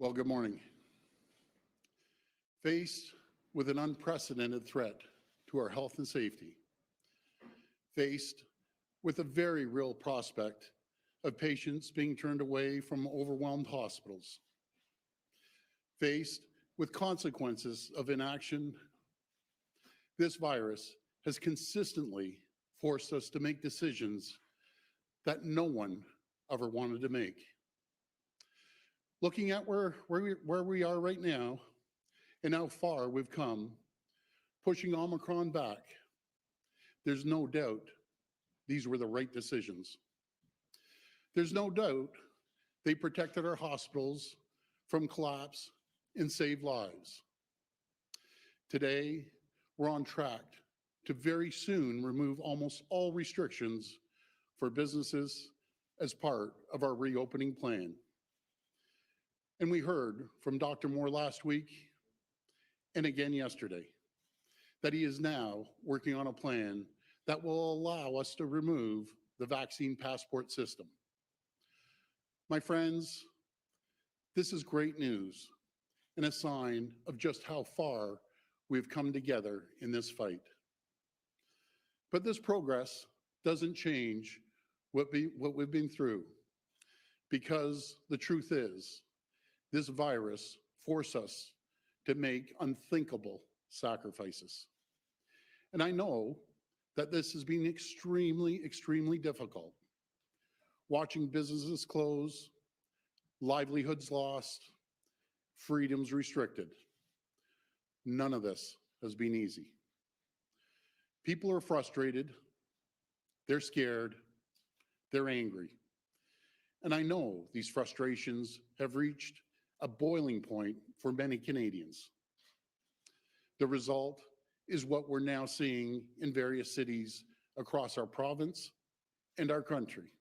Well, good morning. Faced with an unprecedented threat to our health and safety, faced with a very real prospect of patients being turned away from overwhelmed hospitals, faced with consequences of inaction, this virus has consistently forced us to make decisions that no one ever wanted to make. Looking at where we are right now and how far we've come, pushing Omicron back, there's no doubt these were the right decisions. There's no doubt they protected our hospitals from collapse and saved lives. Today, we're on track to very soon remove almost all restrictions for businesses as part of our reopening plan. And we heard from Dr. Moore last week and again yesterday that he is now working on a plan that will allow us to remove the vaccine passport system. My friends, this is great news and a sign of just how far we've come together in this fight. But this progress doesn't change what we've been through, because the truth is, this virus forced us to make unthinkable sacrifices. And I know that this has been extremely difficult. Watching businesses close, livelihoods lost, freedoms restricted. None of this has been easy. People are frustrated, they're scared, they're angry. And I know these frustrations have reached a boiling point for many Canadians. The result is what we're now seeing in various cities across our province and our country.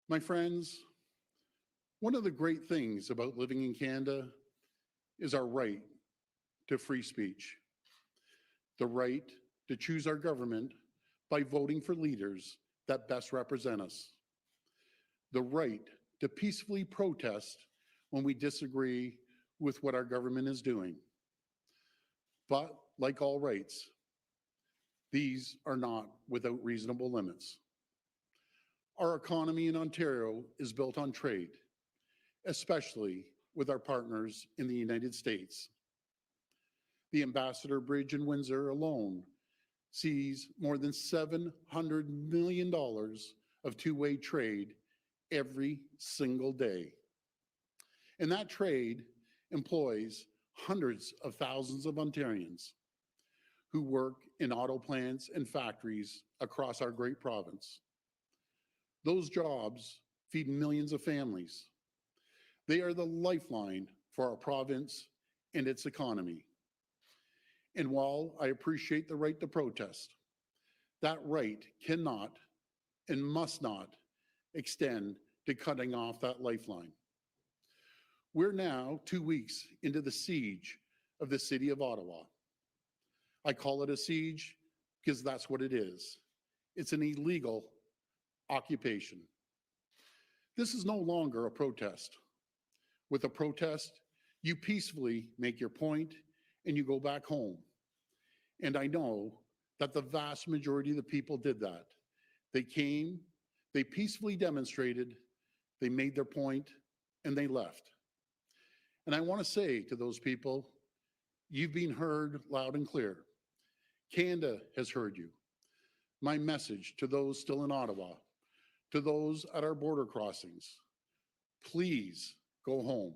My friends, one of the great things about living in Canada is our right to free speech, the right to choose our government by voting for leaders that best represent us, the right to peacefully protest when we disagree with what our government is doing. But like all rights, these are not without reasonable limits. Our economy in Ontario is built on trade, especially with our partners in the United States. The Ambassador Bridge in Windsor alone sees more than $700 million of two-way trade every single day. And that trade employs hundreds of thousands of Ontarians who work in auto plants and factories across our great province. Those jobs feed millions of families. They are the lifeline for our province and its economy. And while I appreciate the right to protest, that right cannot and must not extend to cutting off that lifeline. We're now 2 weeks into the siege of the city of Ottawa. I call it a siege because that's what it is. It's an illegal occupation. This is no longer a protest. With a protest, you peacefully make your point and you go back home. And I know that the vast majority of the people did that. They came, they peacefully demonstrated, they made their point, and they left. And I want to say to those people, you've been heard loud and clear. Canada has heard you. My message to those still in Ottawa, to those at our border crossings, please go home.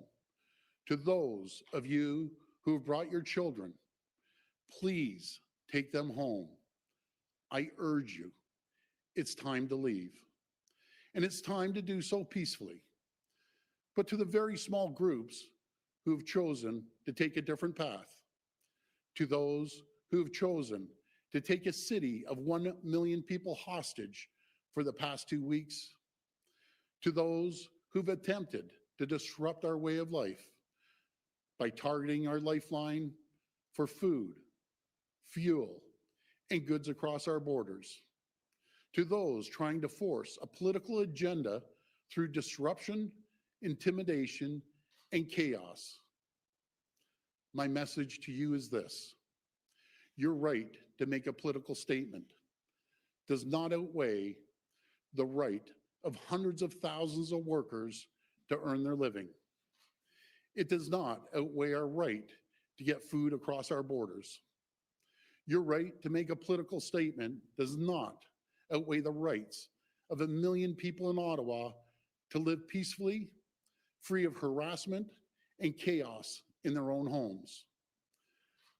To those of you who have brought your children, please take them home. I urge you, it's time to leave. And it's time to do so peacefully. But to the very small groups who have chosen to take a different path, to those who have chosen to take a city of 1 million people hostage for the past 2 weeks, to those who've attempted to disrupt our way of life by targeting our lifeline for food, fuel, and goods across our borders, to those trying to force a political agenda through disruption, intimidation, and chaos. My message to you is this: your right to make a political statement does not outweigh the right of hundreds of thousands of workers to earn their living. It does not outweigh our right to get food across our borders. Your right to make a political statement does not outweigh the rights of 1 million people in Ottawa to live peacefully, free of harassment and chaos in their own homes.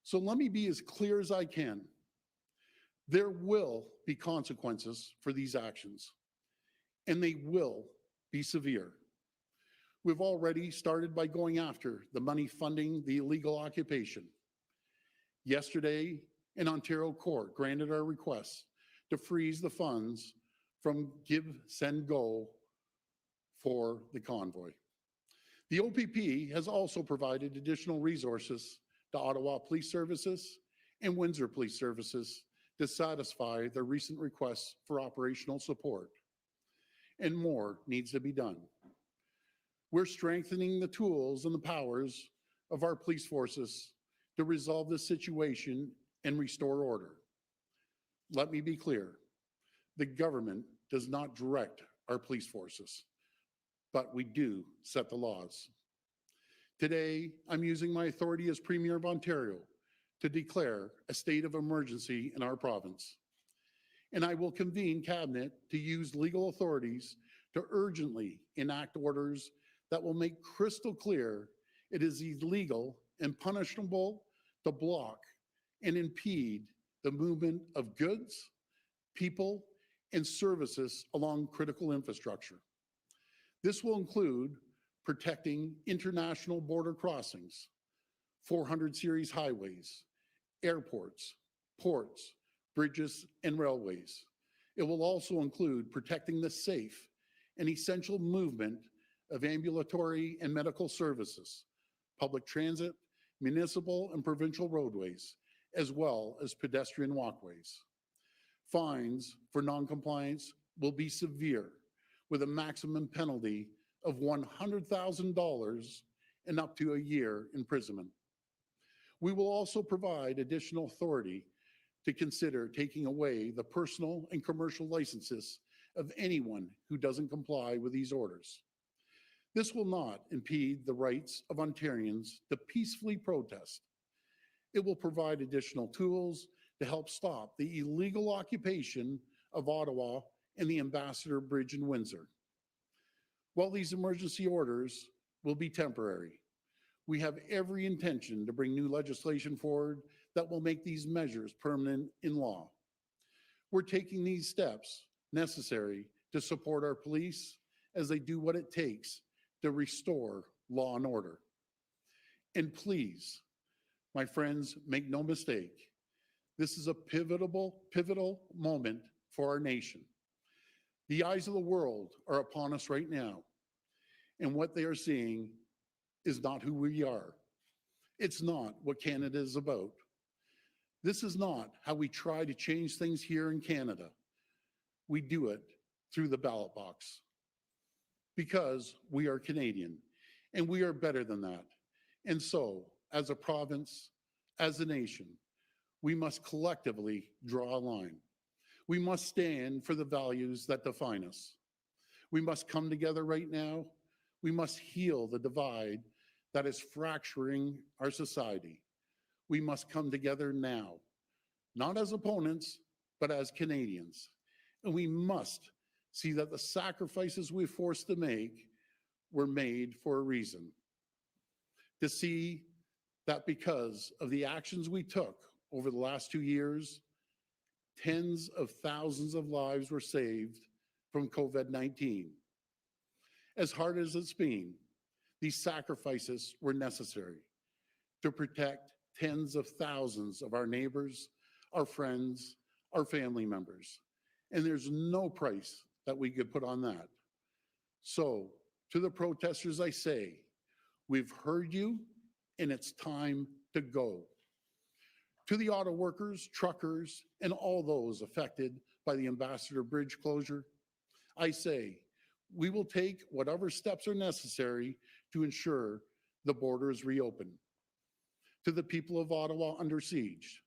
So let me be as clear as I can. There will be consequences for these actions, and they will be severe. We've already started by going after the money funding the illegal occupation. Yesterday, an Ontario court granted our request to freeze the funds from Give, Send, Go for the convoy. The OPP has also provided additional resources to Ottawa Police Services and Windsor Police Services to satisfy their recent requests for operational support. And more needs to be done. We're strengthening the tools and the powers of our police forces to resolve this situation and restore order. Let me be clear, the government does not direct our police forces, but we do set the laws. Today, I'm using my authority as Premier of Ontario to declare a state of emergency in our province. And I will convene Cabinet to use legal authorities to urgently enact orders that will make crystal clear it is illegal and punishable to block and impede the movement of goods, people, and services along critical infrastructure. This will include protecting international border crossings, 400 series highways, airports, ports, bridges, and railways. It will also include protecting the safe and essential movement of ambulatory and medical services, public transit, municipal and provincial roadways, as well as pedestrian walkways. Fines for noncompliance will be severe, with a maximum penalty of $100,000 and up to a year imprisonment. We will also provide additional authority to consider taking away the personal and commercial licenses of anyone who doesn't comply with these orders. This will not impede the rights of Ontarians to peacefully protest. It will provide additional tools to help stop the illegal occupation of Ottawa and the Ambassador Bridge in Windsor. While these emergency orders will be temporary, we have every intention to bring new legislation forward that will make these measures permanent in law. We're taking these steps necessary to support our police as they do what it takes to restore law and order. And please, my friends, make no mistake, this is a pivotal moment for our nation. The eyes of the world are upon us right now, and what they are seeing is not who we are. It's not what Canada is about. This is not how we try to change things here in Canada. We do it through the ballot box because we are Canadian and we are better than that. And so, as a province, as a nation, we must collectively draw a line. We must stand for the values that define us. We must come together right now. We must heal the divide that is fracturing our society. We must come together now, not as opponents, but as Canadians. And we must see that the sacrifices we're forced to make were made for a reason. To see that because of the actions we took over the last 2 years, tens of thousands of lives were saved from COVID-19. As hard as it's been, these sacrifices were necessary to protect tens of thousands of our neighbors, our friends, our family members. And there's no price that we could put on that. So, to the protesters, I say, we've heard you, and it's time to go. To the auto workers, truckers, and all those affected by the Ambassador Bridge closure, I say, we will take whatever steps are necessary to ensure the border is reopened. To the people of Ottawa under siege,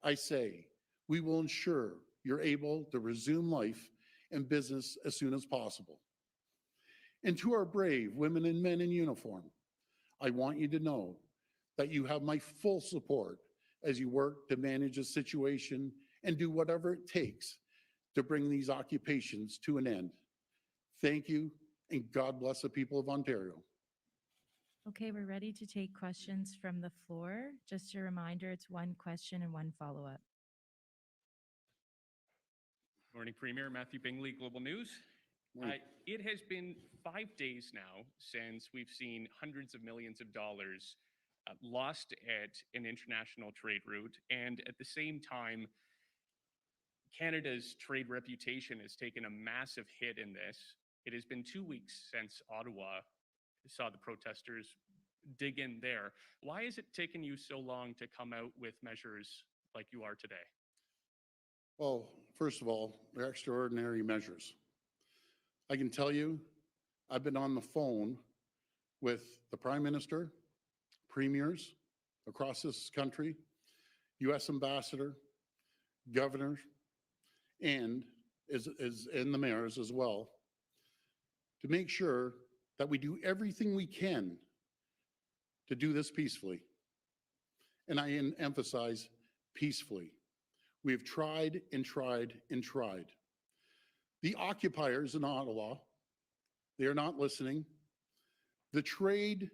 I say, we will ensure you're able to resume life and business as soon as possible. And to our brave women and men in uniform, I want you to know that you have my full support as you work to manage the situation and do whatever it takes to bring these occupations to an end. Thank you, and God bless the people of Ontario. Okay, we're ready to take questions from the floor. Just a reminder, it's one question and one follow-up. Morning, Premier. Matthew Bingley, Global News. It has been 5 days now since we've seen hundreds of millions of dollars lost at an international trade route. And at the same time, Canada's trade reputation has taken a massive hit in this. It has been 2 weeks since Ottawa saw the protesters dig in there. Why has it taken you so long to come out with measures like you are today? Well, first of all, they're extraordinary measures. I can tell you, I've been on the phone with the Prime Minister, premiers across this country, U.S. Ambassador, governors, and the mayors as well, to make sure that we do everything we can to do this peacefully. And I emphasize peacefully. We have tried and tried and tried. The occupiers in Ottawa, they are not listening. The trade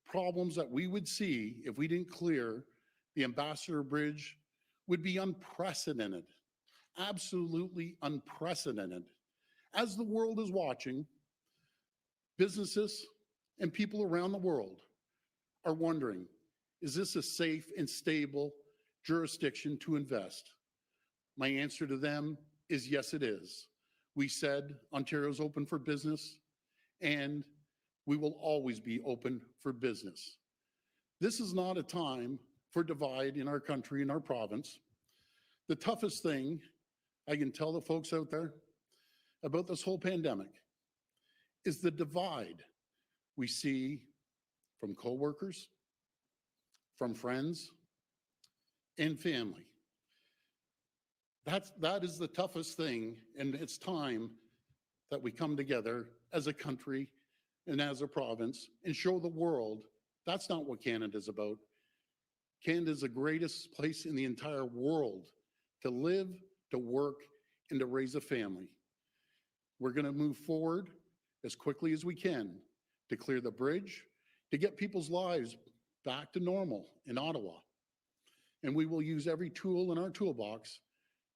problems that we would see if we didn't clear the Ambassador Bridge would be unprecedented, absolutely unprecedented. As the world is watching, businesses and people around the world are wondering, is this a safe and stable jurisdiction to invest? My answer to them is yes, it is. We said Ontario's open for business, and we will always be open for business. This is not a time for divide in our country, in our province. The toughest thing I can tell the folks out there about this whole pandemic is the divide we see from coworkers, from friends, and family. That is the toughest thing, and it's time that we come together as a country and as a province and show the world that's not what Canada's about. Canada's the greatest place in the entire world to live, to work, and to raise a family. We're going to move forward as quickly as we can to clear the bridge, to get people's lives back to normal in Ottawa. And we will use every tool in our toolbox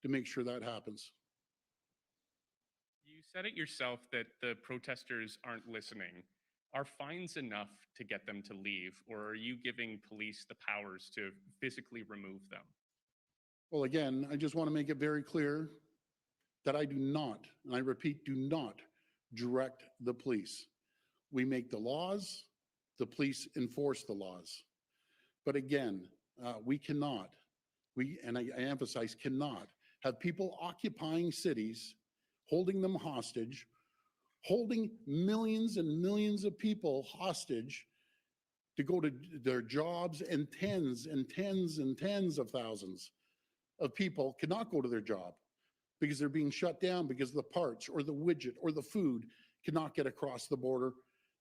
to make sure that happens. You said it yourself that the protesters aren't listening. Are fines enough to get them to leave, or are you giving police the powers to physically remove them? Well, again, I just want to make it very clear that I do not, and I repeat, do not direct the police. We make the laws, the police enforce the laws. But again, we cannot, and I emphasize cannot, have people occupying cities, holding them hostage, holding millions and millions of people hostage to go to their jobs, and tens and tens and tens of thousands of people cannot go to their job because they're being shut down because the parts or the widget or the food cannot get across the border,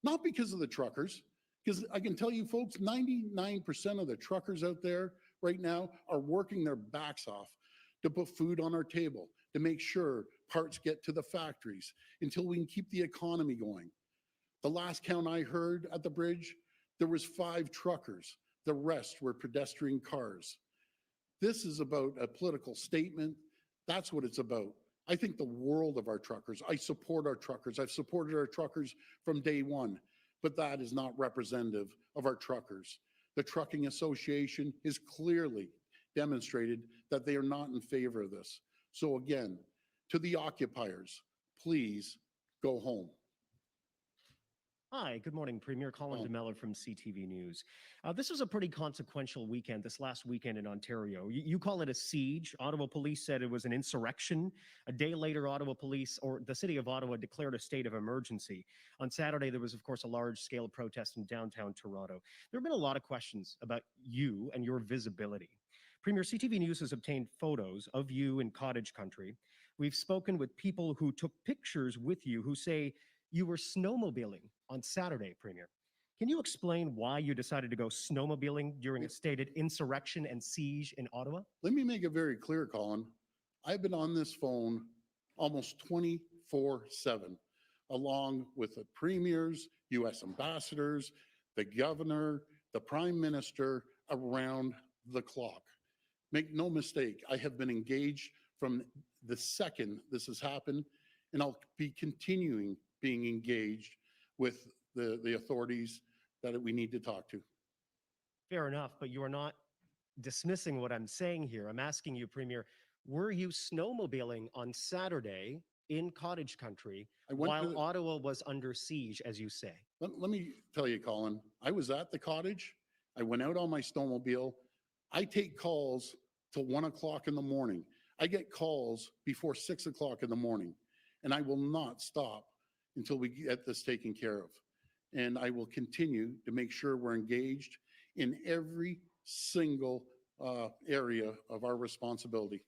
not because of the truckers, because I can tell you folks, 99% of the truckers out there right now are working their backs off to put food on our table, to make sure parts get to the factories until we can keep the economy going. The last count I heard at the bridge, there was 5 truckers. The rest were pedestrian cars. This is about a political statement. That's what it's about. I think the world of our truckers. I support our truckers. I've supported our truckers from day one, but that is not representative of our truckers. The Trucking Association is clearly demonstrated that they are not in favor of this. So again, to the occupiers, please go home. Hi, good morning, Premier Colin Oh. DeMello from CTV News. This was a pretty consequential weekend, this last weekend in Ontario. You call it a siege. Ottawa police said it was an insurrection. A day later, Ottawa police, or the city of Ottawa, declared a state of emergency. On Saturday, there was, of course, a large-scale protest in downtown Toronto. There have been a lot of questions about you and your visibility. Premier, CTV News has obtained photos of you in cottage country. We've spoken with people who took pictures with you who say you were snowmobiling on Saturday, Premier. Can you explain why you decided to go snowmobiling during a stated insurrection and siege in Ottawa? Let me make it very clear, Colin. I've been on this phone almost 24/7, along with the premiers, US ambassadors, the governor, the prime minister, around the clock. Make no mistake, I have been engaged from the second this has happened, and I'll be continuing being engaged with the authorities that we need to talk to. Fair enough, but you are not dismissing what I'm saying here. I'm asking you, Premier, were you snowmobiling on Saturday in cottage country I went while to- Ottawa was under siege, as you say? Let me tell you, Colin, I was at the cottage. I went out on my snowmobile. I take calls till 1 o'clock in the morning. I get calls before 6 o'clock in the morning, and I will not stop until we get this taken care of. And I will continue to make sure we're engaged in every single area of our responsibility.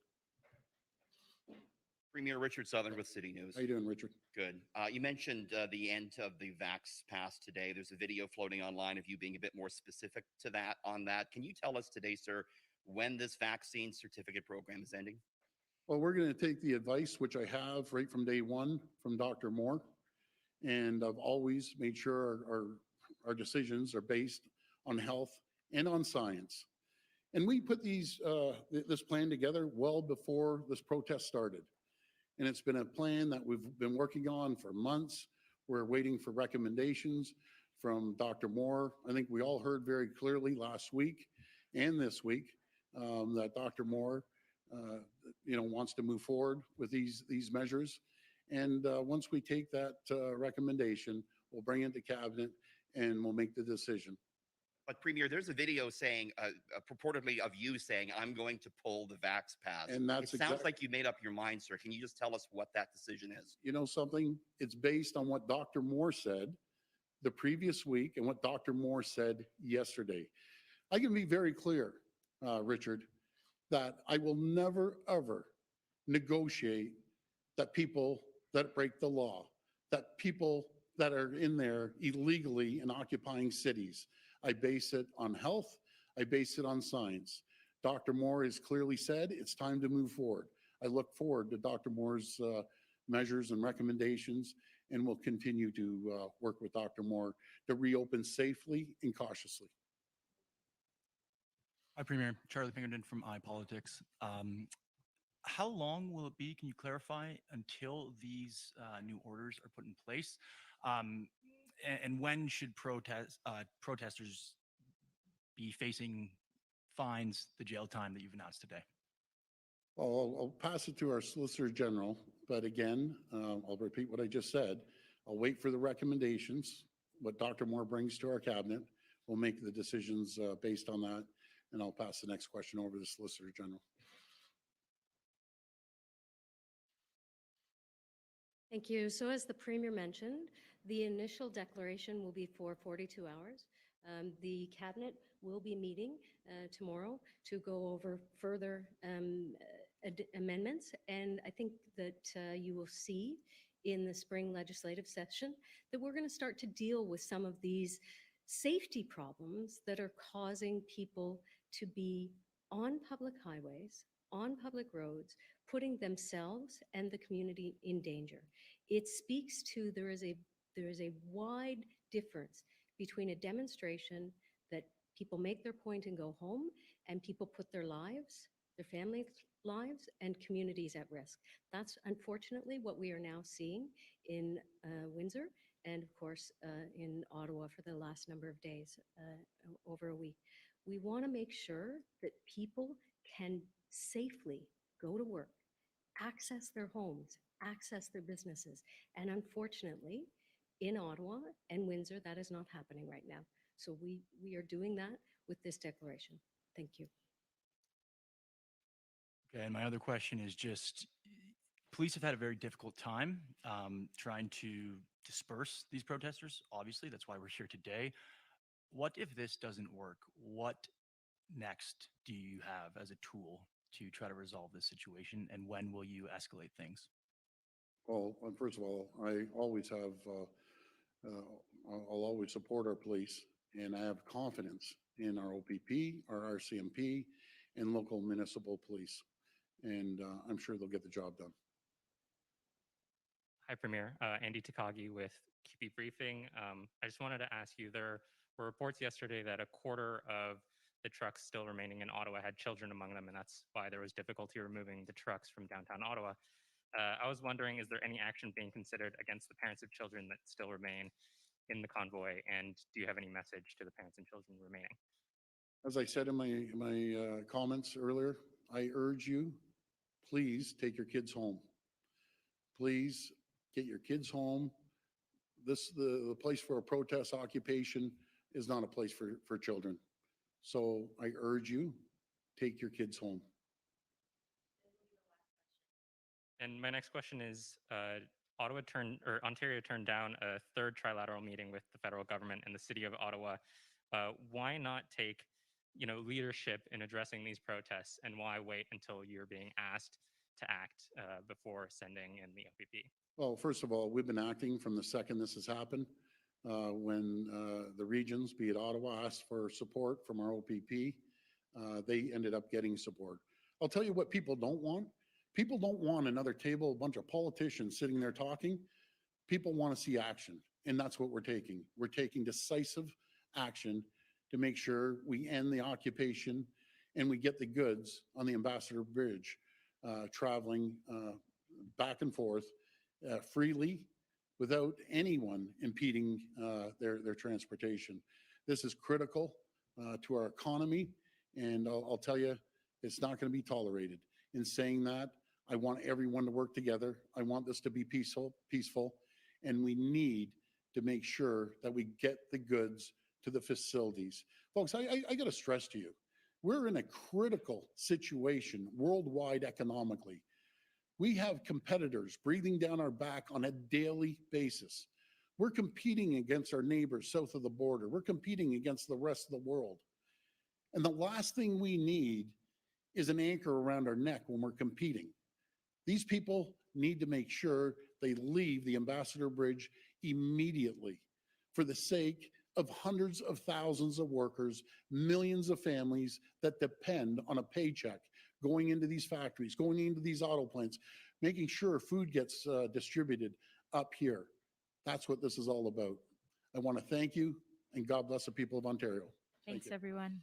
Premier Richard Southern with City News. How you doing, Richard? Good. You mentioned the end of the Vax Pass today. There's a video floating online of you being a bit more specific to that. On that, can you tell us today, sir, when this vaccine certificate program is ending? Well, we're going to take the advice, which I have right from day one from Dr. Moore. And I've always made sure our decisions are based on health and on science. And we put this plan together well before this protest started. And it's been a plan that we've been working on for months. We're waiting for recommendations from Dr. Moore. I think we all heard very clearly last week and this week that Dr. Moore wants to move forward with these measures. And once we take that recommendation, we'll bring it to cabinet and we'll make the decision. But Premier, there's a video saying, purportedly of you saying, I'm going to pull the Vax Pass. And that's it sounds like you made up your mind, sir. Can you just tell us what that decision is? You know something? It's based on what Dr. Moore said the previous week and what Dr. Moore said yesterday. I can be very clear, Richard, that I will never, ever negotiate that people that break the law, that people that are in there illegally and occupying cities. I base it on health. I base it on science. Dr. Moore has clearly said it's time to move forward. I look forward to Dr. Moore's measures and recommendations, and we'll continue to work with Dr. Moore to reopen safely and cautiously. Hi, Premier. Charlie Pinkerton from iPolitics. How long will it be, can you clarify, until these new orders are put in place? And when should protesters be facing fines, the jail time that you've announced today? Well, I'll pass it to our Solicitor General, but again, I'll repeat what I just said. I'll wait for the recommendations, what Dr. Moore brings to our cabinet. We'll make the decisions based on that, and I'll pass the next question over to the Solicitor General. Thank you. So as the Premier mentioned, the initial declaration will be for 42 hours. The Cabinet will be meeting tomorrow to go over further amendments. And I think that you will see in the spring legislative session that we're going to start to deal with some of these safety problems that are causing people to be on public highways, on public roads, putting themselves and the community in danger. It speaks to there is a wide difference between a demonstration that people make their point and go home, and people put their lives, their family lives, and communities at risk. That's unfortunately what we are now seeing in Windsor and of course in Ottawa for the last number of days, over a week. We want to make sure that people can safely go to work, access their homes, access their businesses. And unfortunately, in Ottawa and Windsor. That is not happening right now. So we are doing that with this declaration. Thank you. Okay, and my other question is just, police have had a very difficult time trying to disperse these protesters. Obviously, that's why we're here today. What if this doesn't work? What next do you have as a tool to try to resolve this situation, and when will you escalate things? Well, first of all, I always have, I'll always support our police, and I have confidence in our OPP, our RCMP, and local municipal police. And I'm sure they'll get the job done. Hi, Premier. Andy Takagi with QP Briefing. I just wanted to ask you, there were reports yesterday that a quarter of the trucks still remaining in Ottawa had children among them, and that's why there was difficulty removing the trucks from downtown Ottawa. I was wondering, is there any action being considered against the parents of children that still remain in the convoy, and do you have any message to the parents and children remaining? As I said in my comments earlier, I urge you, please take your kids home. Please get your kids home. The place for a protest occupation is not a place for children. So I urge you, take your kids home. And my next question is, Ontario turned down a third trilateral meeting with the federal government and the city of Ottawa. Why not take, leadership in addressing these protests, and why wait until you're being asked to act before sending in the OPP? Well, first of all, we've been acting from the second this has happened. When the regions, be it Ottawa, asked for support from our OPP, they ended up getting support. I'll tell you what people don't want. People don't want another table, a bunch of politicians sitting there talking. People want to see action, and that's what we're taking. We're taking decisive action to make sure we end the occupation and we get the goods on the Ambassador Bridge traveling back and forth freely without anyone impeding their transportation. This is critical to our economy, and I'll tell you, it's not going to be tolerated. In saying that, I want everyone to work together. I want this to be peaceful, and we need to make sure that we get the goods to the facilities. Folks, I got to stress to you, we're in a critical situation worldwide economically. We have competitors breathing down our back on a daily basis. We're competing against our neighbors south of the border. We're competing against the rest of the world. And the last thing we need is an anchor around our neck when we're competing. These people need to make sure they leave the Ambassador Bridge immediately for the sake of hundreds of thousands of workers, millions of families that depend on a paycheck going into these factories, going into these auto plants, making sure food gets distributed up here. That's what this is all about. I want to thank you, and God bless the people of Ontario. Thanks, you. everyone.